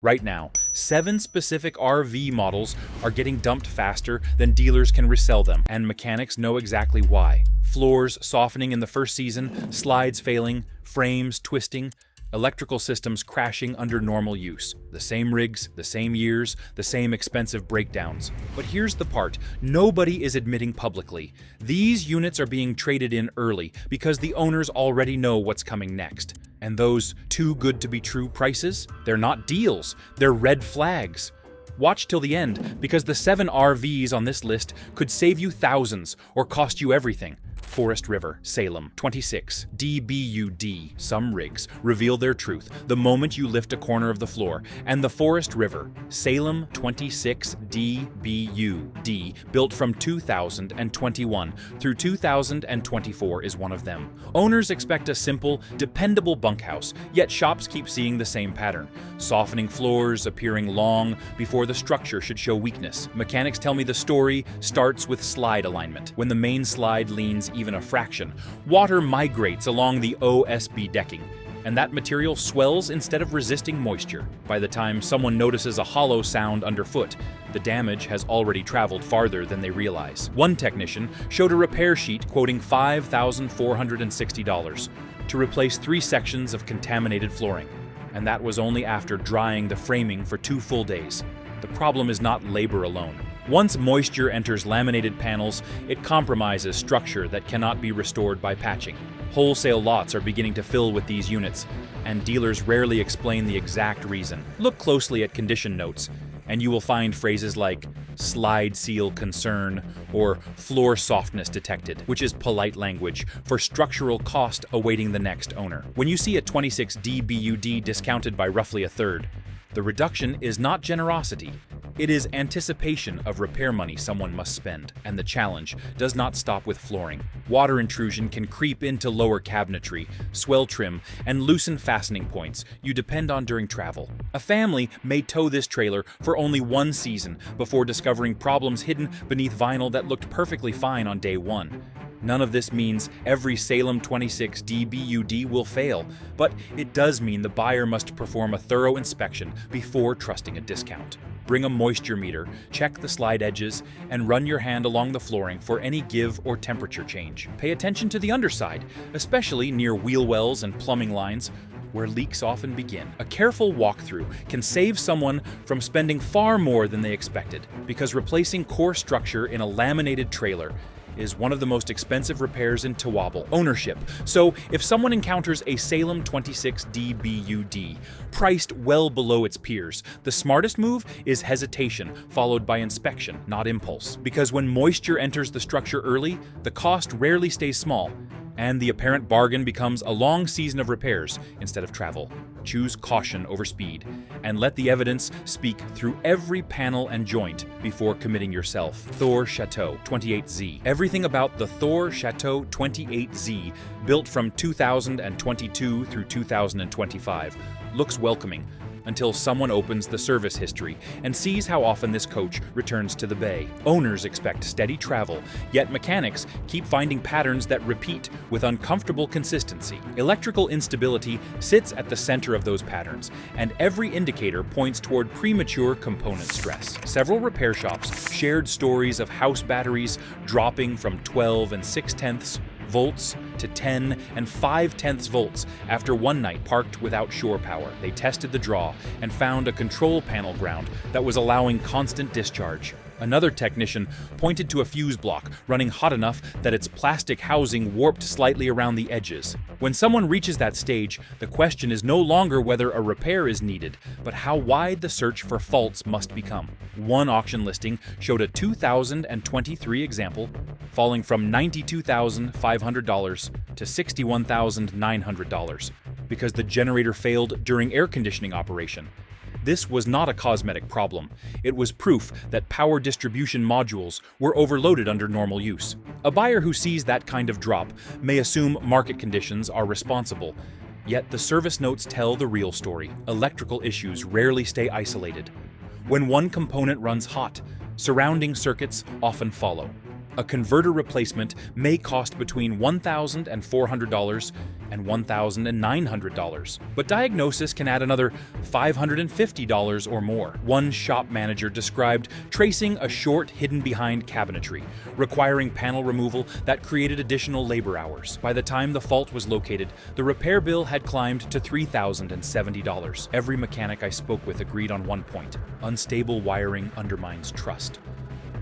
Right now, 7 specific R-Vee models are getting dumped faster than dealers can resell them, and mechanics know exactly why. Floors softening in the first season, slides failing, frames twisting, electrical systems crashing under normal use. The same rigs, the same years, the same expensive breakdowns. But here's the part nobody is admitting publicly. These units are being traded in early because the owners already know what's coming next. And those too good to be true prices? They're not deals, they're red flags. Watch till the end, because the 7 R-Vees on this list could save you thousands or cost you everything. Forest River, Salem, 26, DBUD. Some rigs reveal their truth the moment you lift a corner of the floor, and the Forest River, Salem 26 DBUD, built from 2021 through 2024, is one of them. Owners expect a simple, dependable bunkhouse, yet shops keep seeing the same pattern. Softening floors appearing long before the structure should show weakness. Mechanics tell me the story starts with slide alignment. When the main slide leans even a fraction, water migrates along the OSB decking, and that material swells instead of resisting moisture. By the time someone notices a hollow sound underfoot, the damage has already traveled farther than they realize. One technician showed a repair sheet quoting $5,460 to replace 3 sections of contaminated flooring, and that was only after drying the framing for 2 full days. The problem is not labor alone. Once moisture enters laminated panels, it compromises structure that cannot be restored by patching. Wholesale lots are beginning to fill with these units, and dealers rarely explain the exact reason. Look closely at condition notes, and you will find phrases like slide seal concern or floor softness detected, which is polite language for structural cost awaiting the next owner. When you see a 26 DBUD discounted by roughly a third, the reduction is not generosity. It is anticipation of repair money someone must spend, and the challenge does not stop with flooring. Water intrusion can creep into lower cabinetry, swell trim, and loosen fastening points you depend on during travel. A family may tow this trailer for only 1 season before discovering problems hidden beneath vinyl that looked perfectly fine on day 1. None of this means every Salem 26 DBUD will fail, but it does mean the buyer must perform a thorough inspection before trusting a discount. Bring a moisture meter, check the slide edges, and run your hand along the flooring for any give or temperature change. Pay attention to the underside, especially near wheel wells and plumbing lines, where leaks often begin. A careful walkthrough can save someone from spending far more than they expected, because replacing core structure in a laminated trailer is one of the most expensive repairs in Towabble. Ownership. So if someone encounters a Salem 26 DBUD, priced well below its peers, the smartest move is hesitation, followed by inspection, not impulse. Because when moisture enters the structure early, the cost rarely stays small, and the apparent bargain becomes a long season of repairs instead of travel. Choose caution over speed, and let the evidence speak through every panel and joint before committing yourself. Thor Chateau 28Z. Everything about the Thor Chateau 28Z, built from 2022 through 2025, looks welcoming, until someone opens the service history and sees how often this coach returns to the bay. Owners expect steady travel, yet mechanics keep finding patterns that repeat with uncomfortable consistency. Electrical instability sits at the center of those patterns, and every indicator points toward premature component stress. Several repair shops shared stories of house batteries dropping from 12 6/10 volts to 10 5/10 volts after one night parked without shore power. They tested the draw and found a control panel ground that was allowing constant discharge. Another technician pointed to a fuse block running hot enough that its plastic housing warped slightly around the edges. When someone reaches that stage, the question is no longer whether a repair is needed, but how wide the search for faults must become. One auction listing showed a 2023 example falling from $92,500 to $61,900 because the generator failed during air conditioning operation. This was not a cosmetic problem. It was proof that power distribution modules were overloaded under normal use. A buyer who sees that kind of drop may assume market conditions are responsible. Yet the service notes tell the real story. Electrical issues rarely stay isolated. When one component runs hot, surrounding circuits often follow. A converter replacement may cost between $1,400 and $1,900, but diagnosis can add another $550 or more. One shop manager described tracing a short hidden behind cabinetry, requiring panel removal that created additional labor hours. By the time the fault was located, the repair bill had climbed to $3,070. Every mechanic I spoke with agreed on one point: unstable wiring undermines trust.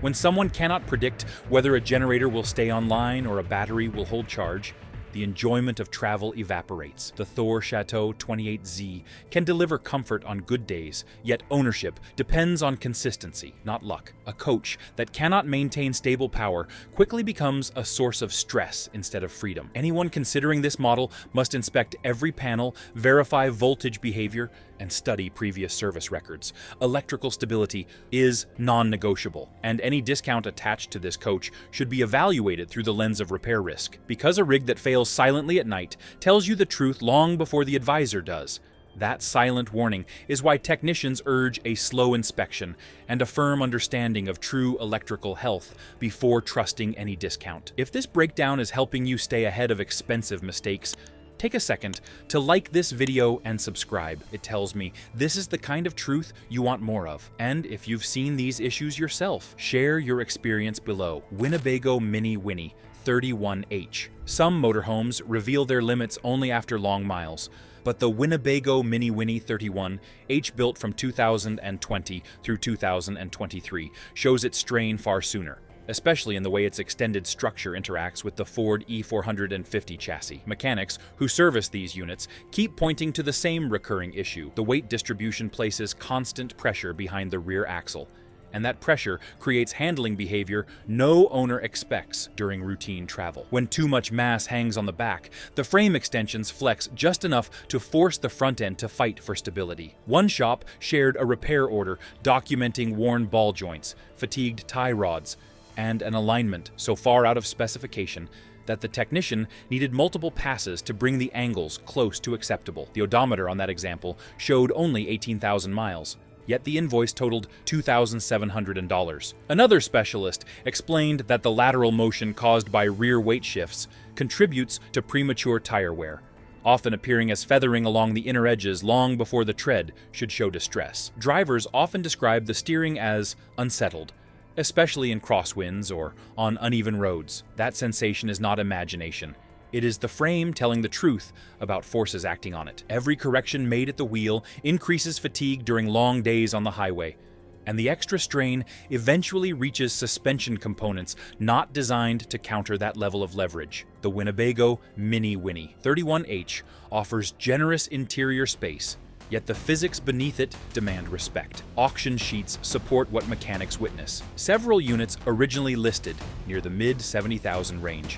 When someone cannot predict whether a generator will stay online or a battery will hold charge, the enjoyment of travel evaporates. The Thor Chateau 28Z can deliver comfort on good days, yet ownership depends on consistency, not luck. A coach that cannot maintain stable power quickly becomes a source of stress instead of freedom. Anyone considering this model must inspect every panel, verify voltage behavior, and study previous service records. Electrical stability is non-negotiable, and any discount attached to this coach should be evaluated through the lens of repair risk. Because a rig that fails silently at night tells you the truth long before the advisor does, that silent warning is why technicians urge a slow inspection and a firm understanding of true electrical health before trusting any discount. If this breakdown is helping you stay ahead of expensive mistakes, take a second to like this video and subscribe. It tells me this is the kind of truth you want more of. And if you've seen these issues yourself, share your experience below. Winnebago Mini Winnie 31H. Some motorhomes reveal their limits only after long miles, but the Winnebago Mini Winnie 31H, built from 2020 through 2023, shows its strain far sooner, especially in the way its extended structure interacts with the Ford E450 chassis. Mechanics who service these units keep pointing to the same recurring issue. The weight distribution places constant pressure behind the rear axle, and that pressure creates handling behavior no owner expects during routine travel. When too much mass hangs on the back, the frame extensions flex just enough to force the front end to fight for stability. One shop shared a repair order documenting worn ball joints, fatigued tie rods, and an alignment so far out of specification that the technician needed multiple passes to bring the angles close to acceptable. The odometer on that example showed only 18,000 miles, yet the invoice totaled $2,700. Another specialist explained that the lateral motion caused by rear weight shifts contributes to premature tire wear, often appearing as feathering along the inner edges long before the tread should show distress. Drivers often describe the steering as unsettled, especially in crosswinds or on uneven roads. That sensation is not imagination. It is the frame telling the truth about forces acting on it. Every correction made at the wheel increases fatigue during long days on the highway, and the extra strain eventually reaches suspension components not designed to counter that level of leverage. The Winnebago Mini Winnie 31H offers generous interior space, yet the physics beneath it demand respect. Auction sheets support what mechanics witness. Several units originally listed near the mid-70,000 range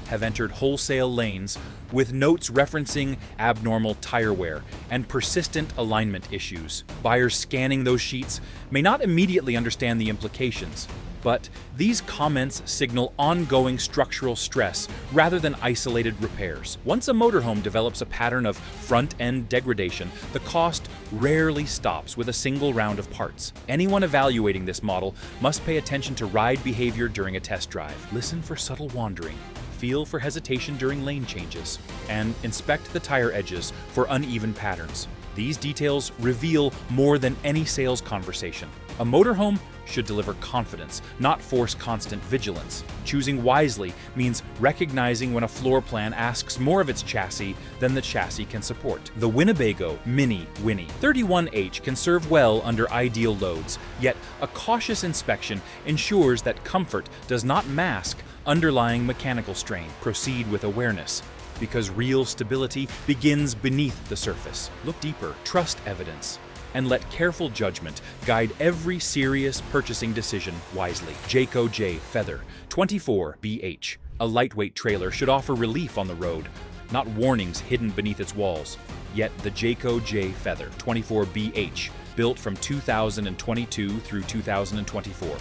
have entered wholesale lanes with notes referencing abnormal tire wear and persistent alignment issues. Buyers scanning those sheets may not immediately understand the implications, but these comments signal ongoing structural stress rather than isolated repairs. Once a motorhome develops a pattern of front-end degradation, the cost rarely stops with a single round of parts. Anyone evaluating this model must pay attention to ride behavior during a test drive. Listen for subtle wandering, feel for hesitation during lane changes, and inspect the tire edges for uneven patterns. These details reveal more than any sales conversation. A motorhome should deliver confidence, not force constant vigilance. Choosing wisely means recognizing when a floor plan asks more of its chassis than the chassis can support. The Winnebago Mini Winnie 31H can serve well under ideal loads, yet a cautious inspection ensures that comfort does not mask underlying mechanical strain. Proceed with awareness, because real stability begins beneath the surface. Look deeper, trust evidence, and let careful judgment guide every serious purchasing decision wisely. Jayco Jay Feather 24BH. A lightweight trailer should offer relief on the road, not warnings hidden beneath its walls. Yet the Jayco Jay Feather 24BH, built from 2022 through 2024,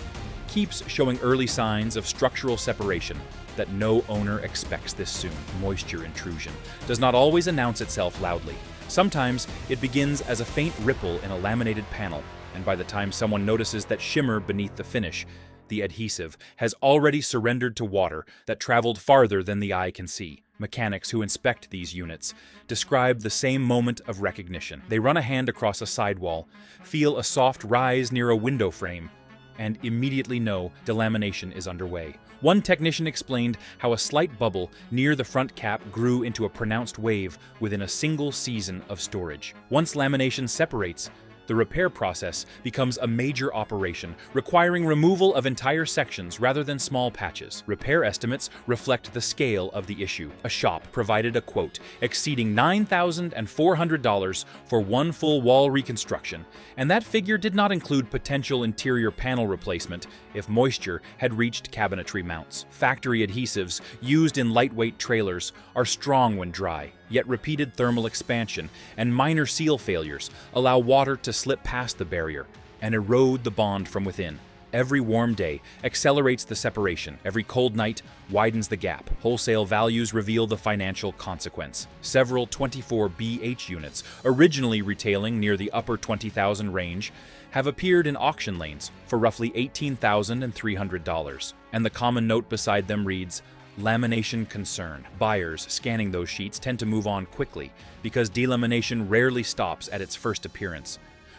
keeps showing early signs of structural separation that no owner expects this soon. Moisture intrusion does not always announce itself loudly. Sometimes it begins as a faint ripple in a laminated panel, and by the time someone notices that shimmer beneath the finish, the adhesive, has already surrendered to water that traveled farther than the eye can see. Mechanics who inspect these units describe the same moment of recognition. They run a hand across a sidewall, feel a soft rise near a window frame, and immediately know delamination is underway. One technician explained how a slight bubble near the front cap grew into a pronounced wave within a single season of storage. Once lamination separates, the repair process becomes a major operation, requiring removal of entire sections rather than small patches. Repair estimates reflect the scale of the issue. A shop provided a quote exceeding $9,400 for one full wall reconstruction, and that figure did not include potential interior panel replacement if moisture had reached cabinetry mounts. Factory adhesives used in lightweight trailers are strong when dry, yet repeated thermal expansion and minor seal failures allow water to slip past the barrier and erode the bond from within. Every warm day accelerates the separation. Every cold night widens the gap. Wholesale values reveal the financial consequence. Several 24BH units, originally retailing near the upper $20,000 range, have appeared in auction lanes for roughly $18,300. And the common note beside them reads, "Lamination concern." Buyers scanning those sheets tend to move on quickly because delamination rarely stops at its first appearance.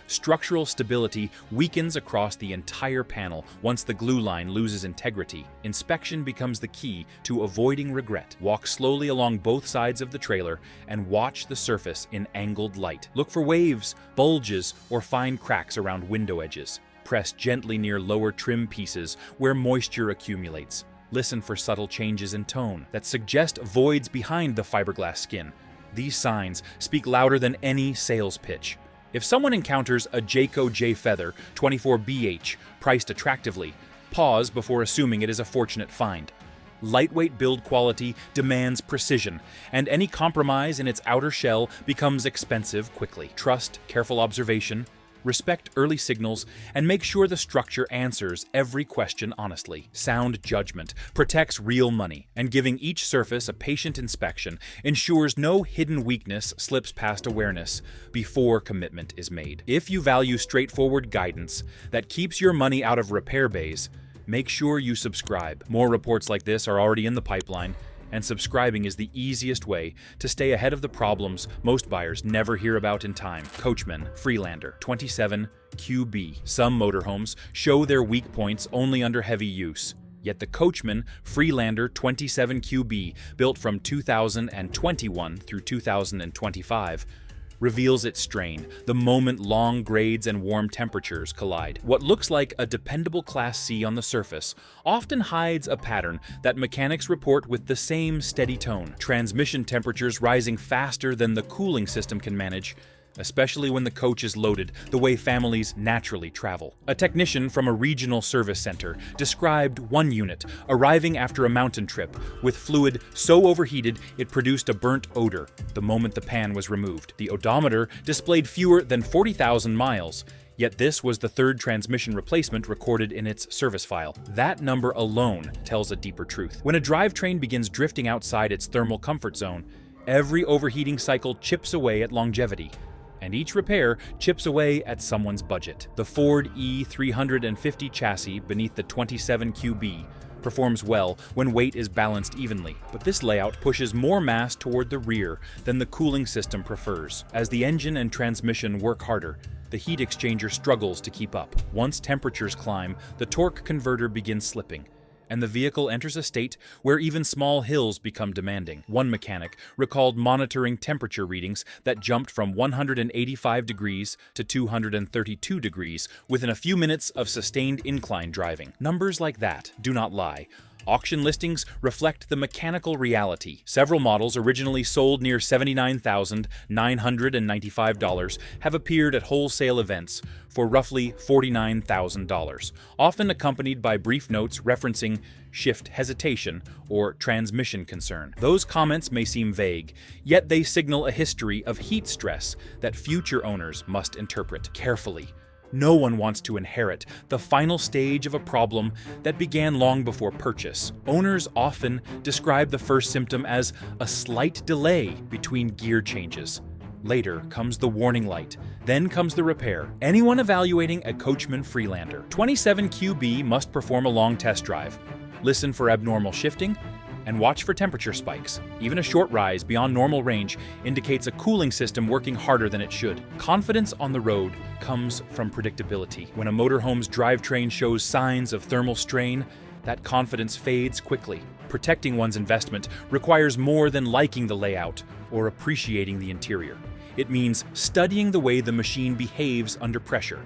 Structural stability weakens across the entire panel once the glue line loses integrity. Inspection becomes the key to avoiding regret. Walk slowly along both sides of the trailer and watch the surface in angled light. Look for waves, bulges, or fine cracks around window edges. Press gently near lower trim pieces where moisture accumulates. Listen for subtle changes in tone that suggest voids behind the fiberglass skin. These signs speak louder than any sales pitch. If someone encounters a Jayco Jay Feather 24BH priced attractively, pause before assuming it is a fortunate find. Lightweight build quality demands precision, and any compromise in its outer shell becomes expensive quickly. Trust careful observation, respect early signals, and make sure the structure answers every question honestly. Sound judgment protects real money, and giving each surface a patient inspection ensures no hidden weakness slips past awareness before commitment is made. If you value straightforward guidance that keeps your money out of repair bays, make sure you subscribe. More reports like this are already in the pipeline, and subscribing is the easiest way to stay ahead of the problems most buyers never hear about in time. Coachmen Freelander 27QB. Some motorhomes show their weak points only under heavy use. Yet the Coachmen Freelander 27QB, built from 2021 through 2025, reveals its strain the moment long grades and warm temperatures collide. What looks like a dependable Class C on the surface often hides a pattern that mechanics report with the same steady tone. Transmission temperatures rising faster than the cooling system can manage, especially when the coach is loaded the way families naturally travel. A technician from a regional service center described one unit arriving after a mountain trip with fluid so overheated it produced a burnt odor the moment the pan was removed. The odometer displayed fewer than 40,000 miles, yet this was the third transmission replacement recorded in its service file. That number alone tells a deeper truth. When a drivetrain begins drifting outside its thermal comfort zone, every overheating cycle chips away at longevity, and each repair chips away at someone's budget. The Ford E350 chassis beneath the 27QB performs well when weight is balanced evenly, but this layout pushes more mass toward the rear than the cooling system prefers. As the engine and transmission work harder, the heat exchanger struggles to keep up. Once temperatures climb, the torque converter begins slipping, and the vehicle enters a state where even small hills become demanding. One mechanic recalled monitoring temperature readings that jumped from 185 degrees to 232 degrees within a few minutes of sustained incline driving. Numbers like that do not lie. Auction listings reflect the mechanical reality. Several models originally sold near $79,995 have appeared at wholesale events for roughly $49,000, often accompanied by brief notes referencing shift hesitation or transmission concern. Those comments may seem vague, yet they signal a history of heat stress that future owners must interpret carefully. No one wants to inherit the final stage of a problem that began long before purchase. Owners often describe the first symptom as a slight delay between gear changes. Later comes the warning light, then comes the repair. Anyone evaluating a Coachmen Freelander 27 QB must perform a long test drive, listen for abnormal shifting, and watch for temperature spikes. Even a short rise beyond normal range indicates a cooling system working harder than it should. Confidence on the road comes from predictability. When a motorhome's drivetrain shows signs of thermal strain, that confidence fades quickly. Protecting one's investment requires more than liking the layout or appreciating the interior. It means studying the way the machine behaves under pressure.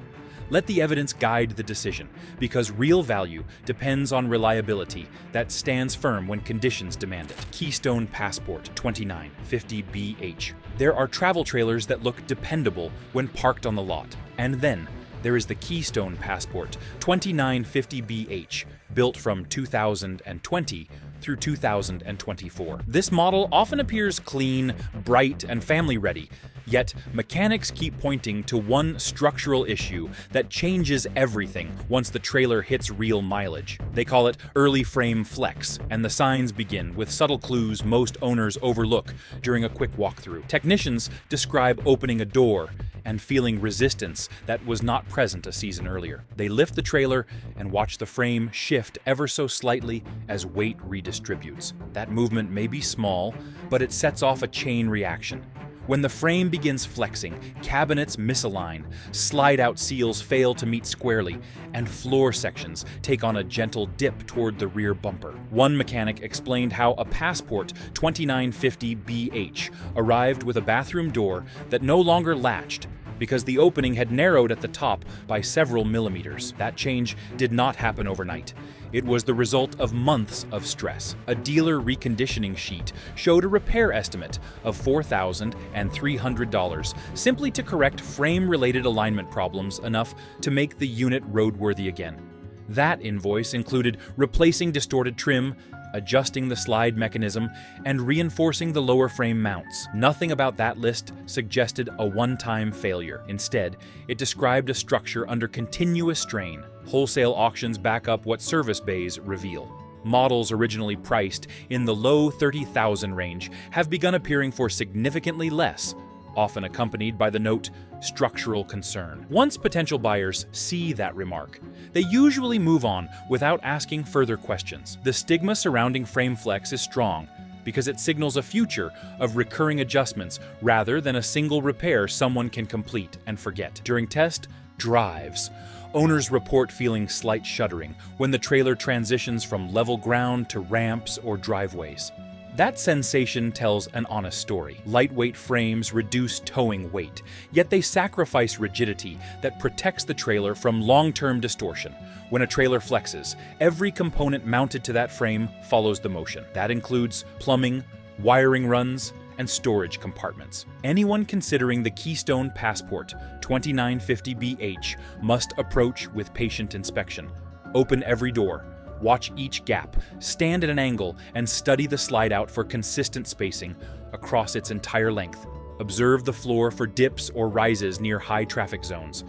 Let the evidence guide the decision, because real value depends on reliability that stands firm when conditions demand it. Keystone Passport 2950BH. There are travel trailers that look dependable when parked on the lot. And then there is the Keystone Passport 2950BH, built from 2020 through 2024. This model often appears clean, bright, and family-ready, yet mechanics keep pointing to one structural issue that changes everything once the trailer hits real mileage. They call it early frame flex, and the signs begin with subtle clues most owners overlook during a quick walkthrough. Technicians describe opening a door and feeling resistance that was not present a season earlier. They lift the trailer and watch the frame shift ever so slightly as weight redistributes. That movement may be small, but it sets off a chain reaction. When the frame begins flexing, cabinets misalign, slide-out seals fail to meet squarely, and floor sections take on a gentle dip toward the rear bumper. One mechanic explained how a Passport 2950BH arrived with a bathroom door that no longer latched because the opening had narrowed at the top by several millimeters. That change did not happen overnight. It was the result of months of stress. A dealer reconditioning sheet showed a repair estimate of $4,300 simply to correct frame-related alignment problems enough to make the unit roadworthy again. That invoice included replacing distorted trim, adjusting the slide mechanism, and reinforcing the lower frame mounts. Nothing about that list suggested a one-time failure. Instead, it described a structure under continuous strain. Wholesale auctions back up what service bays reveal. Models originally priced in the low $30,000 range have begun appearing for significantly less, often accompanied by the note, structural concern. Once potential buyers see that remark, they usually move on without asking further questions. The stigma surrounding frame flex is strong because it signals a future of recurring adjustments rather than a single repair someone can complete and forget. During test drives, owners report feeling slight shuddering when the trailer transitions from level ground to ramps or driveways. That sensation tells an honest story. Lightweight frames reduce towing weight, yet they sacrifice rigidity that protects the trailer from long-term distortion. When a trailer flexes, every component mounted to that frame follows the motion. That includes plumbing, wiring runs, and storage compartments. Anyone considering the Keystone Passport 2950BH must approach with patient inspection. Open every door. Watch each gap, stand at an angle, and study the slide-out for consistent spacing across its entire length. Observe the floor for dips or rises near high traffic zones.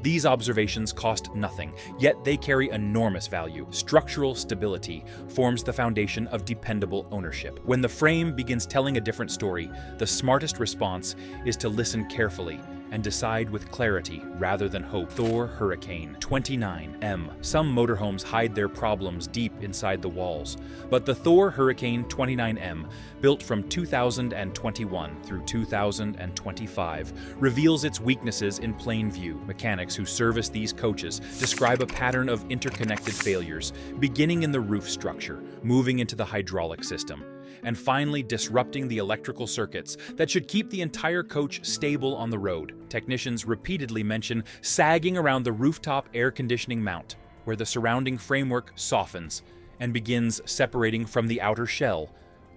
These observations cost nothing, yet they carry enormous value. Structural stability forms the foundation of dependable ownership. When the frame begins telling a different story, the smartest response is to listen carefully and decide with clarity rather than hope. Thor Hurricane 29M. Some motorhomes hide their problems deep inside the walls, but the Thor Hurricane 29M, built from 2021 through 2025, reveals its weaknesses in plain view. Mechanics who service these coaches describe a pattern of interconnected failures, beginning in the roof structure, moving into the hydraulic system, and finally disrupting the electrical circuits that should keep the entire coach stable on the road. Technicians repeatedly mention sagging around the rooftop air conditioning mount, where the surrounding framework softens and begins separating from the outer shell,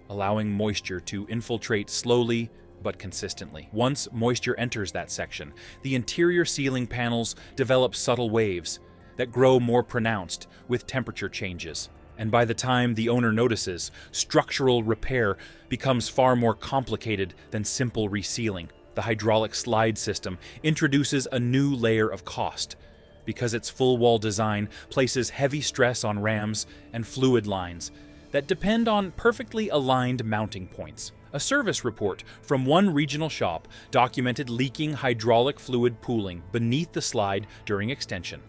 allowing moisture to infiltrate slowly but consistently. Once moisture enters that section, the interior ceiling panels develop subtle waves that grow more pronounced with temperature changes. And by the time the owner notices, structural repair becomes far more complicated than simple resealing. The hydraulic slide system introduces a new layer of cost, because its full wall design places heavy stress on rams and fluid lines that depend on perfectly aligned mounting points. A service report from one regional shop documented leaking hydraulic fluid pooling beneath the slide during extension,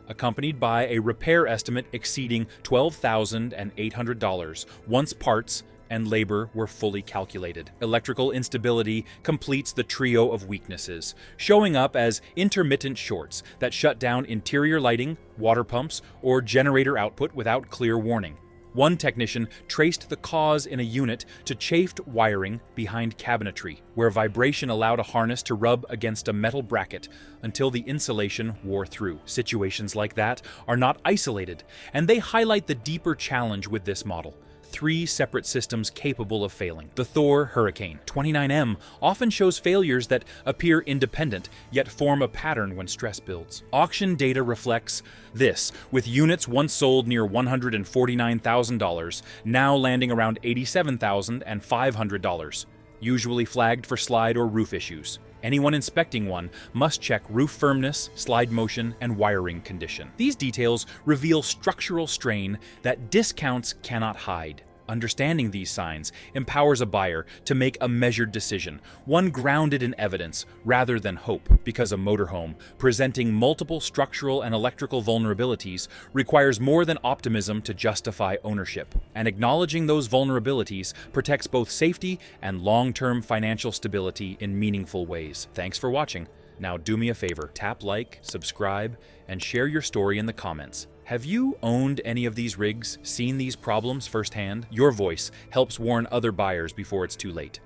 accompanied by a repair estimate exceeding $12,800 once parts and labor were fully calculated. Electrical instability completes the trio of weaknesses, showing up as intermittent shorts that shut down interior lighting, water pumps, or generator output without clear warning. One technician traced the cause in a unit to chafed wiring behind cabinetry, where vibration allowed a harness to rub against a metal bracket until the insulation wore through. Situations like that are not isolated, and they highlight the deeper challenge with this model. 3 separate systems capable of failing. The Thor Hurricane 29M often shows failures that appear independent, yet form a pattern when stress builds. Auction data reflects this, with units once sold near $149,000 now landing around $87,500, usually flagged for slide or roof issues. Anyone inspecting one must check roof firmness, slide motion, and wiring condition. These details reveal structural strain that discounts cannot hide. Understanding these signs empowers a buyer to make a measured decision, one grounded in evidence rather than hope, because a motorhome presenting multiple structural and electrical vulnerabilities requires more than optimism to justify ownership. And acknowledging those vulnerabilities protects both safety and long-term financial stability in meaningful ways. Thanks for watching. Now do me a favor, tap like, subscribe, and share your story in the comments. Have you owned any of these rigs, seen these problems firsthand? Your voice helps warn other buyers before it's too late.